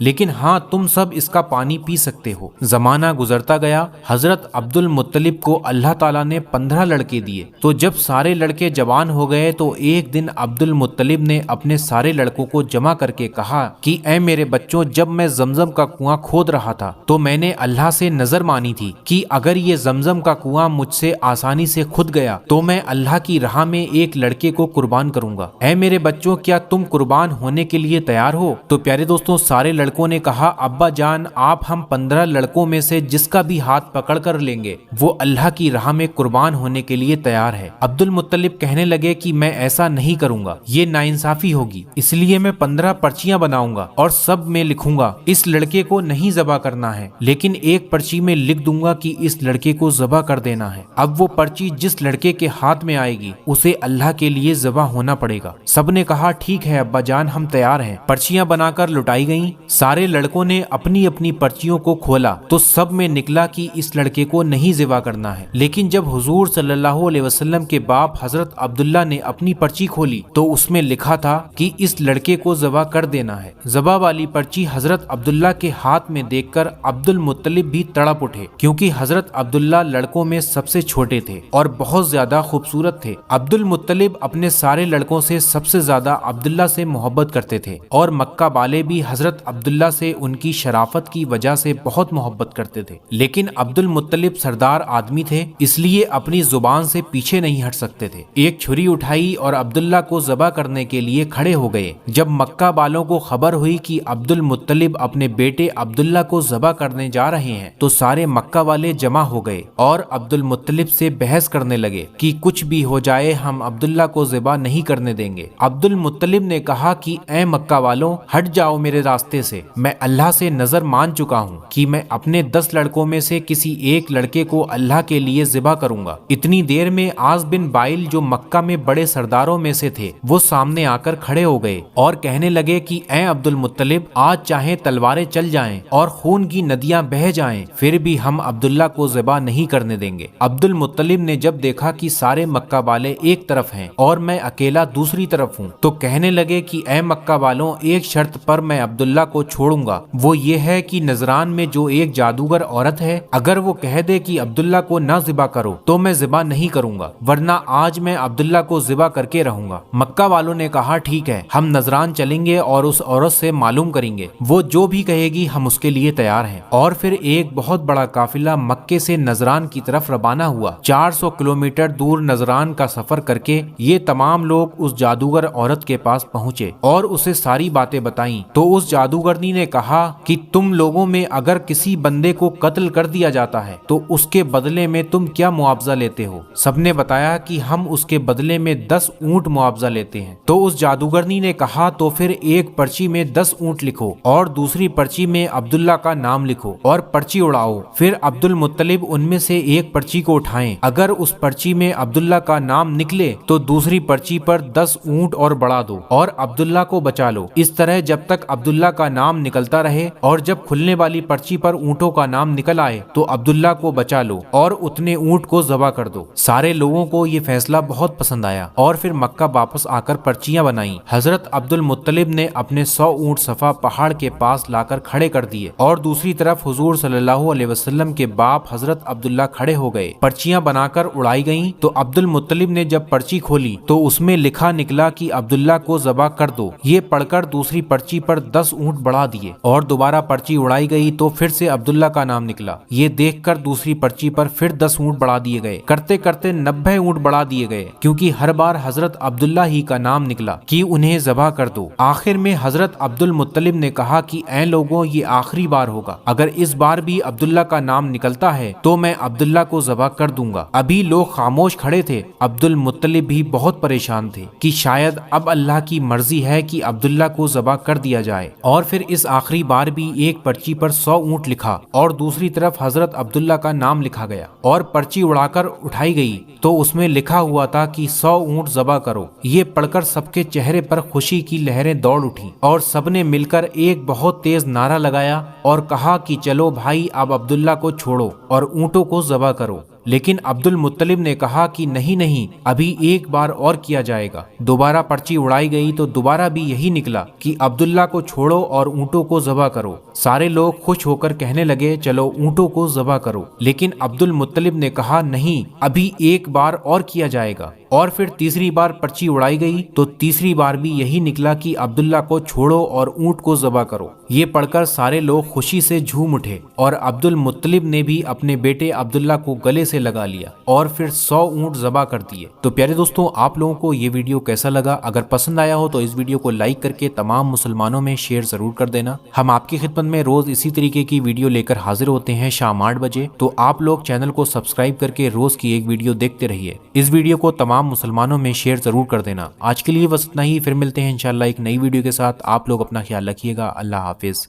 لیکن ہاں تم سب اس کا پانی پی سکتے ہو۔ زمانہ گزرتا گیا، حضرت عبد المطلب کو اللہ تعالیٰ نے 15 لڑکے دیے، تو جب سارے لڑکے جوان ہو گئے تو ایک دن عبد المطلب نے اپنے سارے لڑکوں کو جمع کر کے کہا کہ اے میرے بچوں، جب میں زمزم کا کنواں کھود رہا تھا تو میں نے اللہ سے نظر مانی تھی کہ اگر یہ زمزم کا کنواں مجھ سے آسانی سے کھد گیا تو میں اللہ کی راہ میں ایک لڑکے کو قربان کروں گا۔ اے میرے بچوں، کیا تم قربان ہونے کے لیے تیار ہو؟ تو پیارے دوستوں، سارے لڑکوں نے کہا ابا جان، آپ ہم 15 لڑکوں میں سے جس کا بھی ہاتھ پکڑ کر لیں گے وہ اللہ کی راہ میں قربان ہونے کے لیے تیار ہے۔ عبد المطلب کہنے لگے کہ میں ایسا نہیں کروں گا، یہ ناانصافی ہوگی، اس لیے میں 15 پرچیاں بناؤں گا اور سب میں لکھوں گا اس لڑکے کو نہیں ذبح کرنا ہے، لیکن ایک پرچی میں لکھ دوں گا کہ اس لڑکے کو ذبح کر دینا ہے۔ اب وہ پرچی جس لڑکے کے ہاتھ میں آئے گی اسے اللہ کے لیے ذبح ہونا پڑے گا۔ سب نے کہا ٹھیک ہے ابا جان، ہم تیار ہیں۔ پرچیاں بنا کر لٹائی گئیں، سارے لڑکوں نے اپنی اپنی پرچیوں کو کھولا تو سب میں نکلا کہ اس لڑکے کو نہیں ذبح کرنا ہے، لیکن جب حضور صلی اللہ علیہ وسلم کے باپ حضرت عبداللہ نے اپنی پرچی کھولی تو اس میں لکھا تھا کہ اس لڑکے کو ذبح کر دینا ہے۔ ذبح والی پرچی حضرت عبداللہ کے ہاتھ میں دیکھ کر عبد المطلب بھی تڑپ اٹھے، کیونکہ حضرت عبداللہ لڑکوں میں سب سے چھوٹے تھے اور بہت زیادہ خوبصورت تھے۔ عبد المطلب اپنے سارے لڑکوں سے سب سے زیادہ عبداللہ سے محبت کرتے تھے، اور مکہ والے بھی حضرت عبداللہ سے ان کی شرافت کی وجہ سے بہت محبت کرتے تھے، لیکن عبد المطلب سردار آدمی تھے، اس لیے اپنی زبان سے پیچھے نہیں ہٹ سکتے تھے۔ ایک چھری اٹھائی اور عبداللہ کو ذبح کرنے کے لیے کھڑے ہو گئے۔ جب مکہ والوں کو خبر ہوئی کہ عبد المطلب اپنے بیٹے عبداللہ کو ذبح کرنے جا رہے ہیں تو سارے مکہ والے جمع ہو گئے اور عبد المطلب سے بحث کرنے لگے کہ کچھ بھی ہو جائے ہم عبداللہ کو ذبح نہیں کرنے دیں گے۔ عبد المطلب نے کہا کہ اے مکہ والوں، ہٹ جاؤ میرے راستے سے، میں اللہ سے نظر مان چکا ہوں کہ میں اپنے 10 لڑکوں میں سے کسی ایک لڑکے کو اللہ کے لیے ذبح کروں گا۔ اتنی دیر میں عاص بن بائل جو مکہ میں بڑے سرداروں میں سے تھے وہ سامنے آ کر کھڑے ہو گئے اور کہنے لگے کہ اے عبد المطلب، آج چاہے تلواریں چل جائیں اور خون کی ندیاں بہہ جائیں پھر بھی ہم عبداللہ کو ذبح نہیں کرنے دیں گے۔ عبد المطلب نے جب دیکھا کہ سارے مکہ والے ایک طرف ہیں اور میں اکیلا دوسری طرف ہوں تو کہنے لگے کہ اے مکہ والوں، ایک شرط پر میں عبداللہ کو چھوڑوں گا، وہ یہ ہے کہ نجران میں جو ایک جادوگر عورت ہے اگر وہ کہہ دے کہ عبداللہ کو نہ ذبح کرو تو میں ذبح نہیں کروں گا، ورنہ آج میں عبداللہ کو ذبح کر کے رہوں گا۔ مکہ والوں نے کہا ٹھیک ہے، ہم نجران چلیں گے اور اس عورت سے معلوم کریں گے، وہ جو بھی کہے گی ہم اس کے لیے تیار ہیں۔ اور پھر ایک بہت بڑا قافلہ مکے سے نجران کی طرف روانہ ہوا۔ 400 کلومیٹر دور نجران کا سفر کر کے یہ تمام لوگ اس جادوگر عورت کے پاس پہنچے اور اسے ساری باتیں بتائیں تو اس جادوگرنی نے کہا کہ تم لوگوں میں اگر کسی بندے کو قتل کر دیا جاتا ہے تو اس کے بدلے میں تم کیا معاوضہ لیتے ہو؟ سب نے بتایا کہ ہم اس کے بدلے میں 10 اونٹ معاوضہ لیتے ہیں۔ تو اس جادوگرنی نے کہا تو پھر ایک پرچی میں 10 اونٹ لکھو اور دوسری پرچی میں عبداللہ کا نام لکھو اور پرچی اڑاؤ۔ پھر عبد المطلب ان میں سے ایک پرچی کو اٹھائیں، اگر اس پرچی میں عبداللہ کا نام نکلے تو دوسری پرچی پر 10 اونٹ اور بڑھا دو اور عبداللہ کو بچا لو۔ اس طرح جب تک عبداللہ کا نام نکلتا رہے اور جب کھلنے والی پرچی پر اونٹوں کا نام نکل آئے تو عبداللہ کو بچا لو اور اتنے اونٹ کو ذبح کر دو۔ سارے لوگوں کو یہ فیصلہ بہت پسند آیا اور پھر مکہ واپس آ کر پرچیاں بنائیں۔ حضرت عبد المطلب نے اپنے 100 اونٹ صفا پہاڑ کے پاس لا کر کھڑے کر دیے اور دوسری طرف حضور صلی اللہ علیہ وسلم کے باپ حضرت عبداللہ کھڑے ہو گئے۔ پرچیاں بنا کر اڑائی گئیں تو عبد المطلب نے جب پرچی کھولی تو اس میں لکھا نکلا کہ عبداللہ کو ذبح کر دو۔ یہ پڑھ کر دوسری پرچی پر 10 اونٹ بڑھا دیے اور دوبارہ پرچی اڑائی گئی تو پھر سے عبداللہ کا نام نکلا۔ یہ دیکھ کر دوسری پرچی پر پھر 10 اونٹ بڑھا دیے گئے، کرتے کرتے 90 اونٹ بڑھا دیے گئے، کیونکہ ہر بار حضرت عبداللہ ہی کا نام نکلا کہ انہیں ذبح کر دو۔ آخر میں حضرت عبد المطلب نے کہا کہ اے لوگوں، یہ آخری بار ہوگا، اگر اس بار بھی عبداللہ کا نام نکلتا ہے تو میں عبداللہ کو ذبح کر دوں گا۔ ابھی لوگ خاموش کھڑے تھے، عبد المطلب بھی بہت پریشان تھے کہ شاید اب اللہ کی مرضی ہے کہ عبداللہ کو ذبح کر دیا جائے۔ اور پھر اس آخری بار بھی ایک پرچی پر 100 اونٹ لکھا اور دوسری طرف حضرت عبداللہ کا نام لکھا گیا اور پرچی اڑا کر اٹھائی گئی تو اس میں لکھا ہوا تھا کہ 100 اونٹ ذبح کرو۔ یہ پڑھ کر سب کے چہرے پر خوشی کی لہریں دوڑ اٹھی اور سب نے مل کر ایک بہت تیز نعرہ لگایا اور کہا کہ چلو بھائی، اب عبداللہ کو چھوڑو اور اونٹوں کو ذبح کرو۔ لیکن عبد المطلب نے کہا کہ نہیں نہیں، ابھی ایک بار اور کیا جائے گا۔ دوبارہ پرچی اڑائی گئی تو دوبارہ بھی یہی نکلا کہ عبداللہ کو چھوڑو اور اونٹوں کو ذبح کرو۔ سارے لوگ خوش ہو کر کہنے لگے چلو اونٹوں کو ذبح کرو، لیکن عبد المطلب نے کہا نہیں، ابھی ایک بار اور کیا جائے گا۔ اور پھر تیسری بار پرچی اڑائی گئی تو تیسری بار بھی یہی نکلا کہ عبداللہ کو چھوڑو اور اونٹ کو ذبح کرو۔ یہ پڑھ کر سارے لوگ خوشی سے جھوم اٹھے اور عبد المطلب نے بھی اپنے بیٹے عبداللہ کو گلے سے لگا لیا اور پھر 100 اونٹ ذبح کر دیے۔ تو پیارے دوستوں، آپ لوگوں کو یہ ویڈیو کیسا لگا؟ اگر پسند آیا ہو تو اس ویڈیو کو لائک کر کے تمام مسلمانوں میں شیئر ضرور کر دینا۔ ہم آپ کی خدمت میں روز اسی طریقے کی ویڈیو لے کر حاضر ہوتے ہیں شام 8 بجے، تو آپ لوگ چینل کو سبسکرائب کر کے روز کی ایک ویڈیو دیکھتے رہیے۔ اس ویڈیو کو تمام مسلمانوں میں شیئر ضرور کر دینا۔ آج کے لیے بس اتنا ہی، پھر ملتے ہیں انشاءاللہ ایک نئی ویڈیو کے ساتھ۔ آپ لوگ اپنا خیال رکھیے گا۔ اللہ حافظ۔